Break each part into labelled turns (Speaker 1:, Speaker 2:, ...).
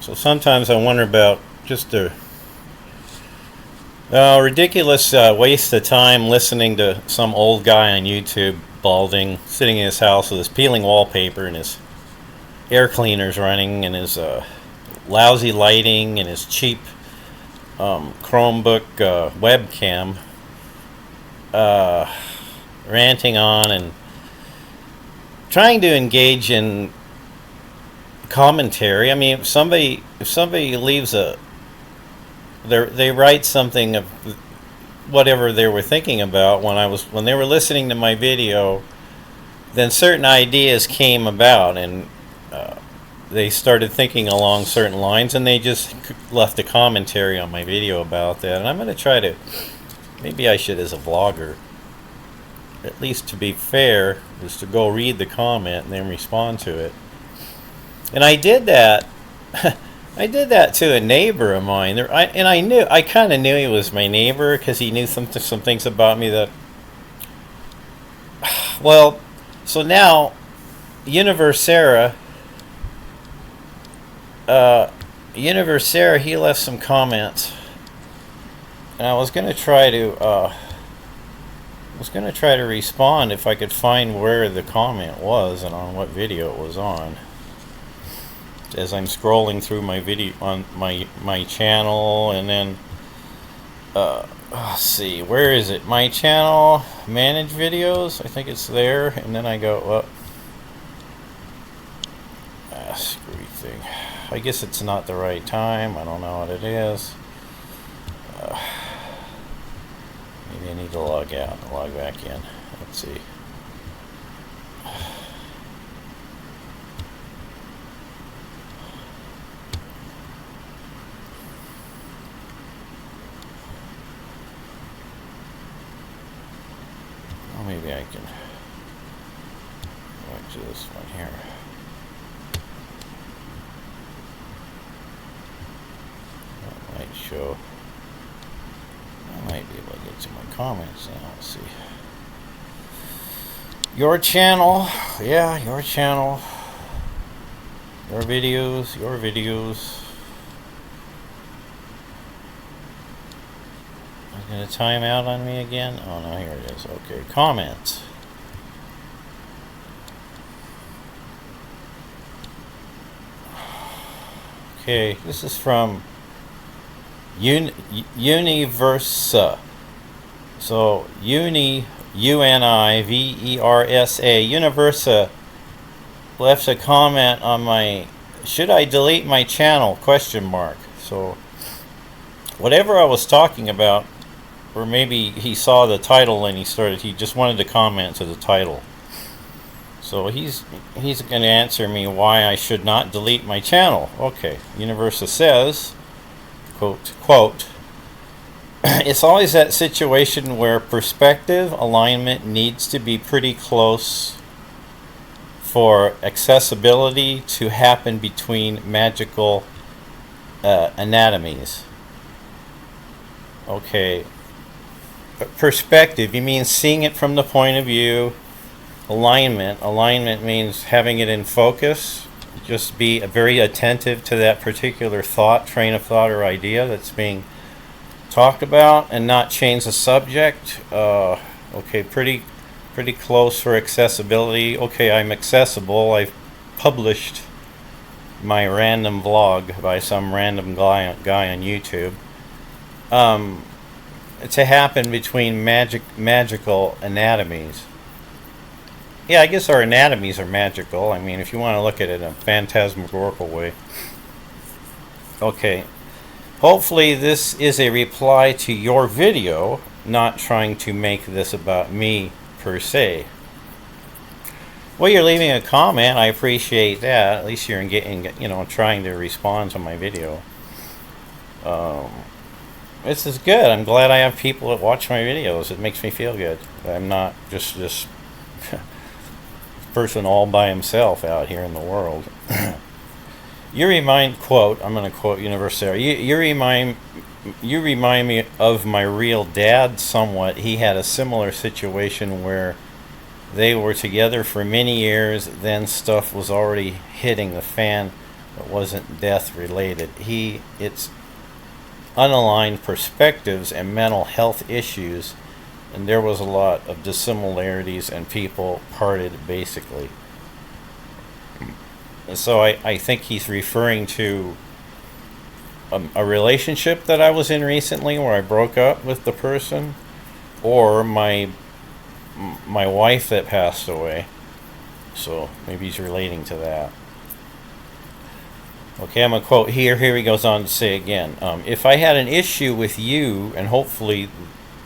Speaker 1: So sometimes I wonder about just the ridiculous waste of time listening to some old guy on YouTube balding, sitting in his house with his peeling wallpaper and his air cleaners running and his lousy lighting and his cheap Chromebook webcam, ranting on and trying to engage in commentary. I mean, if somebody leaves they write something of whatever they were thinking about when they were listening to my video, then certain ideas came about and they started thinking along certain lines, and they just left a commentary on my video about that. And I'm going to try to, maybe I should, as a vlogger, at least to be fair, is to go read the comment and then respond to it. And I did that. I did that to a neighbor of mine. I kind of knew he was my neighbor because he knew some things about me that. Well, so now, Universa, he left some comments, and I was gonna try to respond if I could find where the comment was and on what video it was on. As I'm scrolling through my video on my channel, and then let's see, where is it? My channel, manage videos. I think it's there, and then I go, screwy thing. I guess it's not the right time. I don't know what it is. Maybe I need to log out and log back in. Let's see. Well, maybe I can go back to this one here. That might show. I might be able to get to my comments now. Let's see. Your channel. Yeah, your channel. Your videos. Your videos. Is it going to time out on me again? Oh no, here it is. Okay, comments. Okay, this is from Universa. So Universa. Universa left a comment on my "Should I delete my channel?" question mark. So whatever I was talking about, or maybe he saw the title and he just wanted to comment to the title. So he's going to answer me why I should not delete my channel. Okay, Universa says, quote, it's always that situation where perspective alignment needs to be pretty close for accessibility to happen between magical anatomies. Okay, perspective, you mean seeing it from the point of view. Alignment means having it in focus. Just be very attentive to that particular train of thought or idea that's being talked about, and not change the subject. Okay, pretty close for accessibility. Okay, I'm accessible. I've published my random vlog by some random guy on YouTube. To happen between magical anatomies. Yeah, I guess our anatomies are magical. I mean, if you want to look at it in a phantasmagorical way. Okay. Hopefully this is a reply to your video, not trying to make this about me per se. Well, you're leaving a comment. I appreciate that. At least you're trying to respond to my video. This is good. I'm glad I have people that watch my videos. It makes me feel good. I'm not just this person all by himself out here in the world. You remind, quote, I'm going to quote Universa. You remind me of my real dad somewhat. He had a similar situation where they were together for many years, then stuff was already hitting the fan It wasn't death related. It's unaligned perspectives and mental health issues, and there was a lot of dissimilarities, and people parted basically. And so I think he's referring to a relationship that I was in recently where I broke up with the person, or my wife that passed away. So maybe he's relating to that. Okay, I'm going to quote here. Here he goes on to say again, if I had an issue with you, and hopefully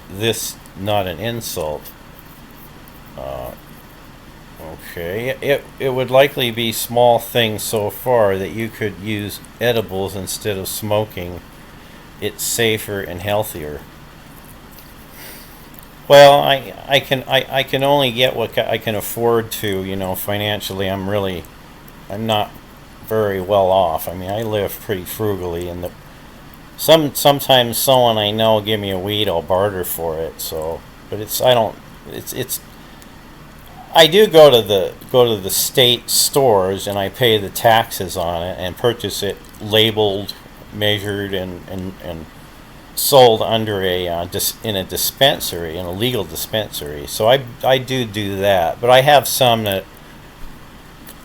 Speaker 1: this not an insult, okay, it would likely be small things so far that you could use edibles instead of smoking. It's safer and healthier. Well, I can only get what I can afford to, financially. I'm not very well off. I mean, I live pretty frugally, and sometimes someone I know give me a weed, I'll barter for it. So, but it's I do go to the state stores, and I pay the taxes on it and purchase it labeled, measured, and sold under in a dispensary, in a legal dispensary. So I do that, but I have some that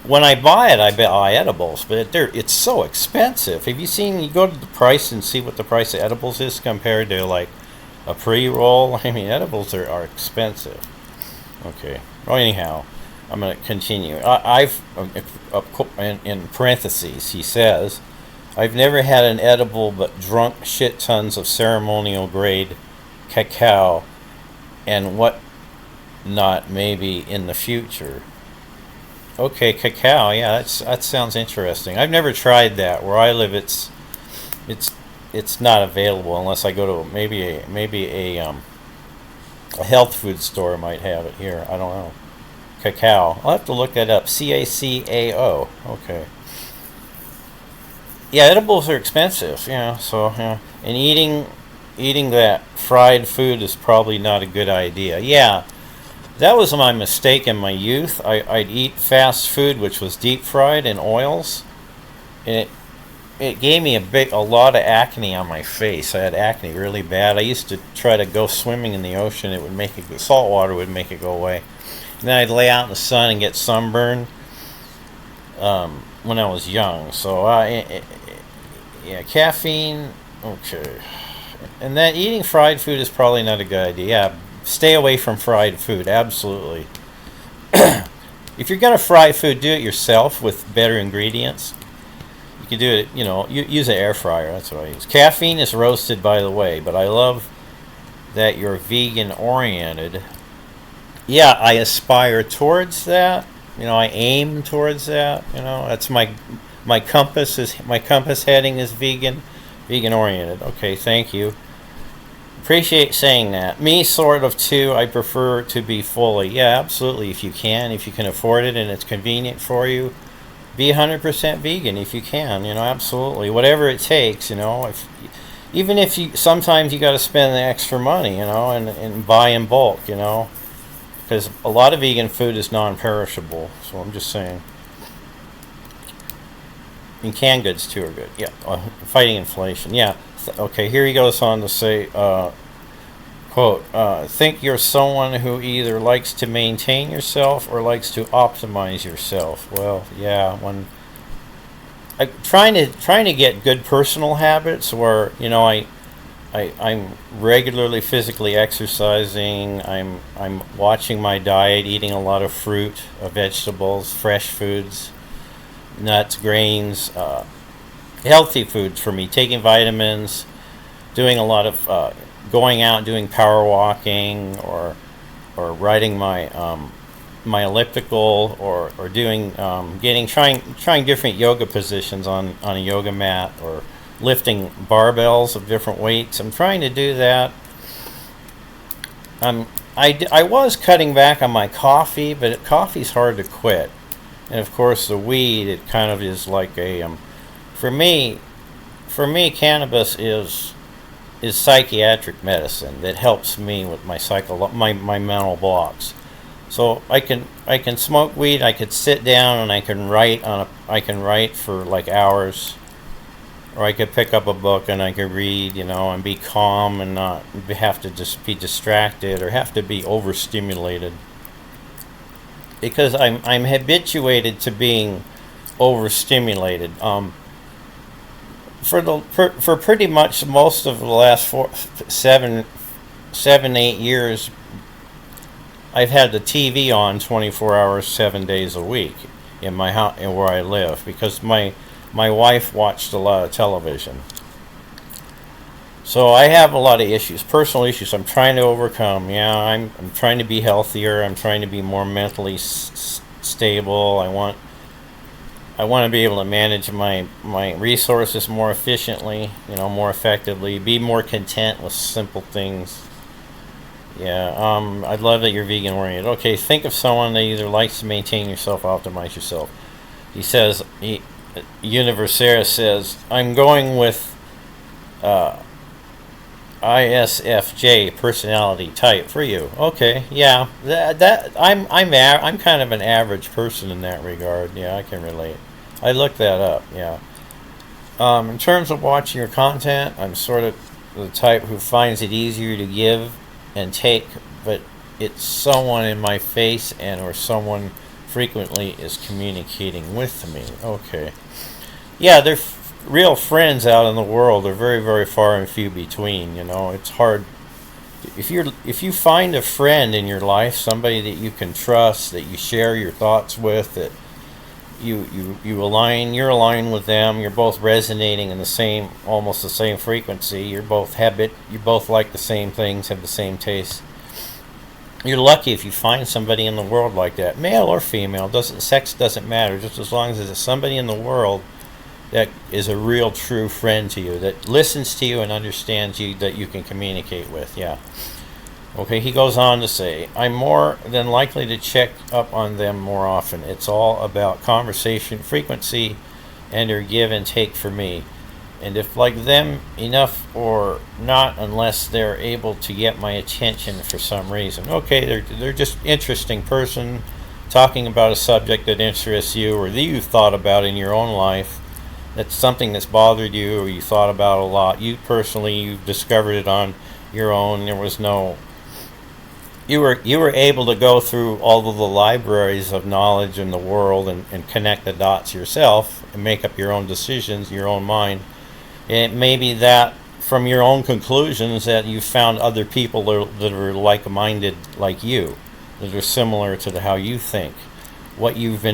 Speaker 1: when I buy it, I buy edibles, but it's so expensive. Have you seen? You go to the price and see what the price of edibles is compared to like a pre-roll. I mean, edibles are expensive. Okay. Well, anyhow, I'm going to continue. I've in parentheses, he says, I've never had an edible but drunk shit tons of ceremonial grade cacao and what not maybe in the future. Okay, cacao. Yeah, that sounds interesting. I've never tried that. Where I live, it's not available unless I go to a health food store might have it here. I don't know. Cacao. I'll have to look that up. CACAO. Okay. Yeah, edibles are expensive. So and eating that fried food is probably not a good idea. Yeah. That was my mistake in my youth. I'd eat fast food, which was deep fried in oils, and it gave me a lot of acne on my face. I had acne really bad. I used to try to go swimming in the ocean. It would make it, salt water would make it go away. And then I'd lay out in the sun and get sunburned when I was young. So yeah, caffeine. Okay, and then eating fried food is probably not a good idea. Yeah. Stay away from fried food, absolutely. If you're going to fry food, do it yourself with better ingredients. You can do it, use an air fryer. That's what I use. Caffeine is roasted, by the way, but I love that you're vegan oriented. Yeah, I aspire towards that. I aim towards that. That's my compass heading is vegan oriented. Okay, thank you. Appreciate saying that. Me, sort of too. I prefer to be fully. Yeah, absolutely. If you can afford it and it's convenient for you, be 100% vegan if you can. Absolutely. Whatever it takes. Even if sometimes you got to spend the extra money. And buy in bulk. Because a lot of vegan food is non-perishable. So I'm just saying. And canned goods too are good. Yeah, fighting inflation. Yeah. Okay, here he goes on to say, quote, think you're someone who either likes to maintain yourself or likes to optimize yourself. Well, yeah, when I'm trying to get good personal habits where, I'm regularly physically exercising, I'm watching my diet, eating a lot of fruit, vegetables, fresh foods, nuts, grains, healthy foods for me, taking vitamins, doing a lot of going out, doing power walking, or riding my elliptical, or doing trying different yoga positions on a yoga mat, or lifting barbells of different weights. I'm trying to do that. I was cutting back on my coffee, but coffee's hard to quit, and of course the weed, it kind of is like a For me, cannabis is psychiatric medicine that helps me with my mental blocks. So I can smoke weed. I could sit down and I can write for like hours, or I could pick up a book and I could read, and be calm and not have to just be distracted or have to be overstimulated, because I'm habituated to being overstimulated. For pretty much most of the last 8 years, I've had the TV on 24 hours, 7 days a week in my house, and where I live, because my wife watched a lot of television. So I have a lot of issues, personal issues. I'm trying to overcome. Yeah, I'm trying to be healthier. I'm trying to be more mentally stable. I want to be able to manage my resources more efficiently, more effectively, be more content with simple things. Yeah, I love that you're vegan oriented. Okay, think of someone that either likes to maintain yourself, optimize yourself. He says, Universa says, I'm going with uh, ISFJ personality type for you. Okay, yeah, I'm kind of an average person in that regard. Yeah, I can relate. I looked that up. Yeah. In terms of watching your content, I'm sort of the type who finds it easier to give and take, but it's someone in my face and or someone frequently is communicating with me. Okay. Yeah, they're real friends out in the world. They're very, very far and few between. It's hard if you find a friend in your life, somebody that you can trust, that you share your thoughts with, that you're aligned with them, you're both resonating in the same, almost the same frequency, you both like the same things, have the same tastes. You're lucky if you find somebody in the world like that, male or female. Sex doesn't matter, just as long as there's somebody in the world that is a real true friend to you, that listens to you and understands you, that you can communicate with. Yeah. Okay, he goes on to say, I'm more than likely to check up on them more often. It's all about conversation frequency and their give and take for me. And if like them enough or not, unless they're able to get my attention for some reason. Okay, they're just interesting person talking about a subject that interests you or that you've thought about in your own life. That's something that's bothered you or you thought about a lot. You personally, you discovered it on your own. There was no... You were able to go through all of the libraries of knowledge in the world and connect the dots yourself and make up your own decisions, your own mind. And it may be that from your own conclusions that you found other people that are like-minded like you, that are similar to how you think, what you've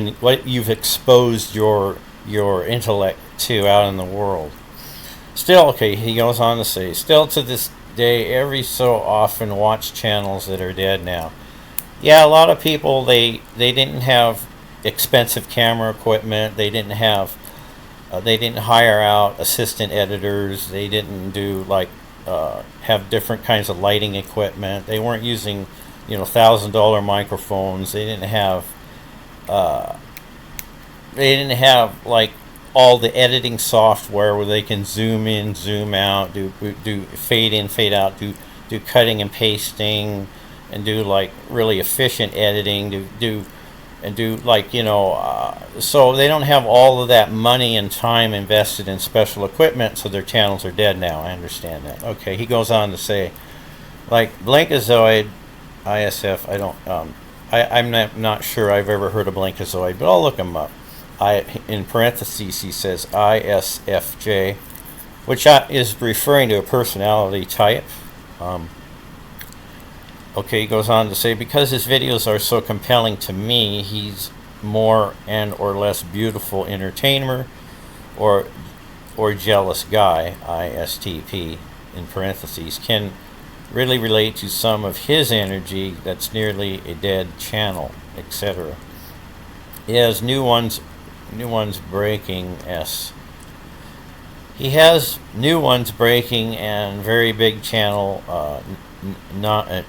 Speaker 1: exposed your intellect to out in the world. Still, okay, he goes on to say, still to this day, every so often watch channels that are dead now. Yeah, a lot of people, they didn't have expensive camera equipment. They didn't hire out assistant editors. They didn't do have different kinds of lighting equipment. They weren't using $1,000 microphones. They didn't have like all the editing software where they can zoom in, zoom out, do fade in, fade out, do cutting and pasting, and do like really efficient editing, so they don't have all of that money and time invested in special equipment, so their channels are dead now. I understand that. Okay, he goes on to say, like Blinkazoid, ISF. I'm not sure I've ever heard of Blinkazoid, but I'll look him up. In parentheses, he says ISFJ, which is referring to a personality type. Okay, he goes on to say, because his videos are so compelling to me, he's more and or less beautiful entertainer or jealous guy, ISTP, in parentheses, can really relate to some of his energy that's nearly a dead channel, etc. He has new ones breaking. He has new ones breaking and very big channel. Nint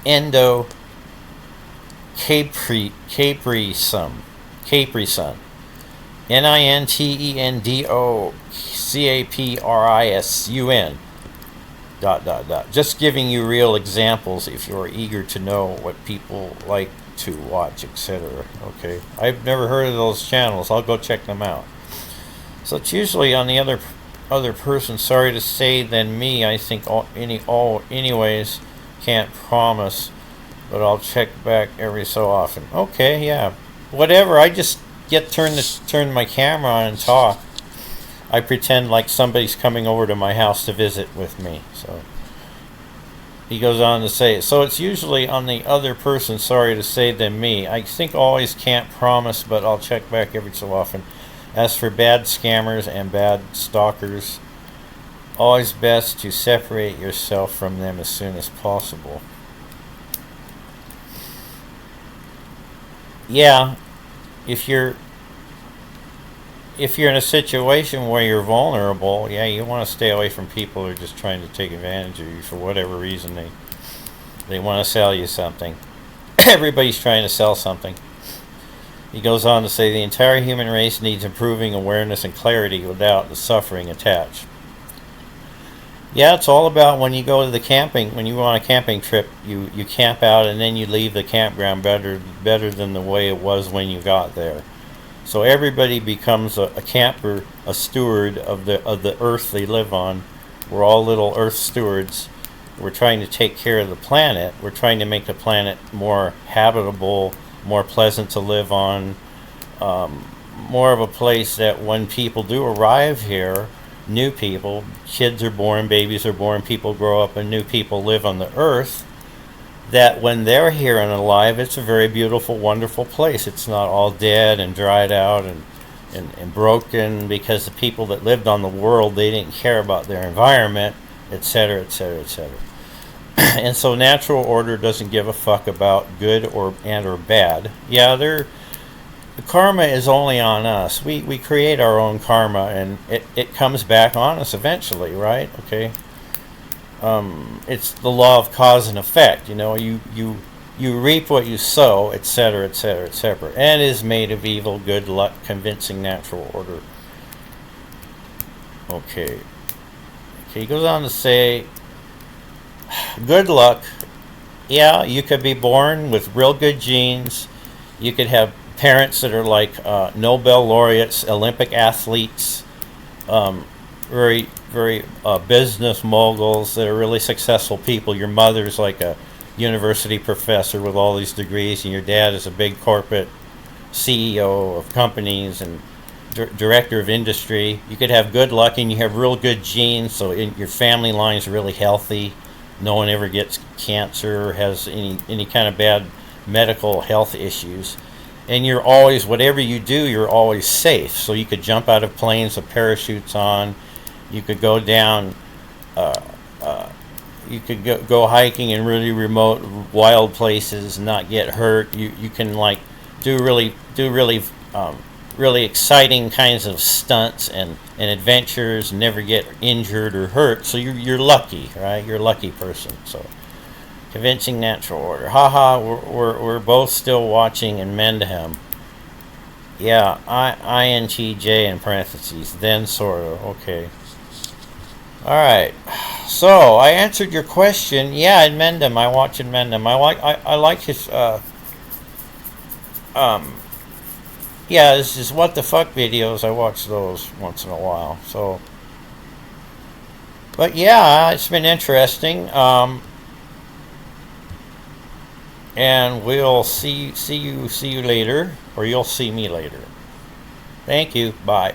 Speaker 1: endo Capri Sun. NINTENDOCAPRISUN ... Just giving you real examples if you're eager to know what people like to watch, etc. Okay, I've never heard of those channels. I'll go check them out. So it's usually on the other person, sorry to say, than me. I think anyways, can't promise, but I'll check back every so often. Okay, yeah, whatever. I just turn my camera on and talk. I pretend like somebody's coming over to my house to visit with me. So he goes on to say, so it's usually on the other person, sorry to say, than me. I think always can't promise, but I'll check back every so often. As for bad scammers and bad stalkers, always best to separate yourself from them as soon as possible. Yeah, if you're in a situation where you're vulnerable, yeah, you want to stay away from people who are just trying to take advantage of you for whatever reason. They want to sell you something. Everybody's trying to sell something. He goes on to say the entire human race needs improving awareness and clarity without the suffering attached. Yeah, it's all about when you go to the camping, when you go on a camping trip, you camp out and then you leave the campground better than the way it was when you got there. So everybody becomes a camper, a steward of the earth they live on. We're all little earth stewards. We're trying to take care of the planet. We're trying to make the planet more habitable, more pleasant to live on, more of a place that when people do arrive here, new people, kids are born, babies are born, people grow up, and new people live on the earth, that when they're here and alive, it's a very beautiful, wonderful place. It's not all dead and dried out and broken because the people that lived on the world, they didn't care about their environment, etc., etc., etc. And so natural order doesn't give a fuck about good or bad. Yeah, the karma is only on us. We create our own karma, and it comes back on us eventually, right? Okay. It's the law of cause and effect. You know, you reap what you sow, etc., etc., etc. And is made of evil, good luck, convincing natural order. Okay. He goes on to say, good luck. Yeah, you could be born with real good genes. You could have parents that are like Nobel laureates, Olympic athletes, very business moguls that are really successful people. Your mother's like a university professor with all these degrees, and your dad is a big corporate CEO of companies and director of industry. You could have good luck and you have real good genes, so your family line is really healthy. No one ever gets cancer or has any kind of bad medical health issues. And you're always, whatever you do, you're always safe. So you could jump out of planes with parachutes on. You could go down, you could go hiking in really remote, wild places and not get hurt. You can like do really exciting kinds of stunts and adventures, and never get injured or hurt. So you're lucky, right? You're a lucky person. So convincing natural order. Haha, we're both still watching in Mendham. Yeah, INTJ in parentheses. Then sort of. Okay. All right. So I answered your question. Yeah, in Mendham, I watch in Mendham. I like his yeah, this is what the fuck videos. I watch those once in a while. So, but yeah, it's been interesting. And we'll see you later, or you'll see me later. Thank you. Bye.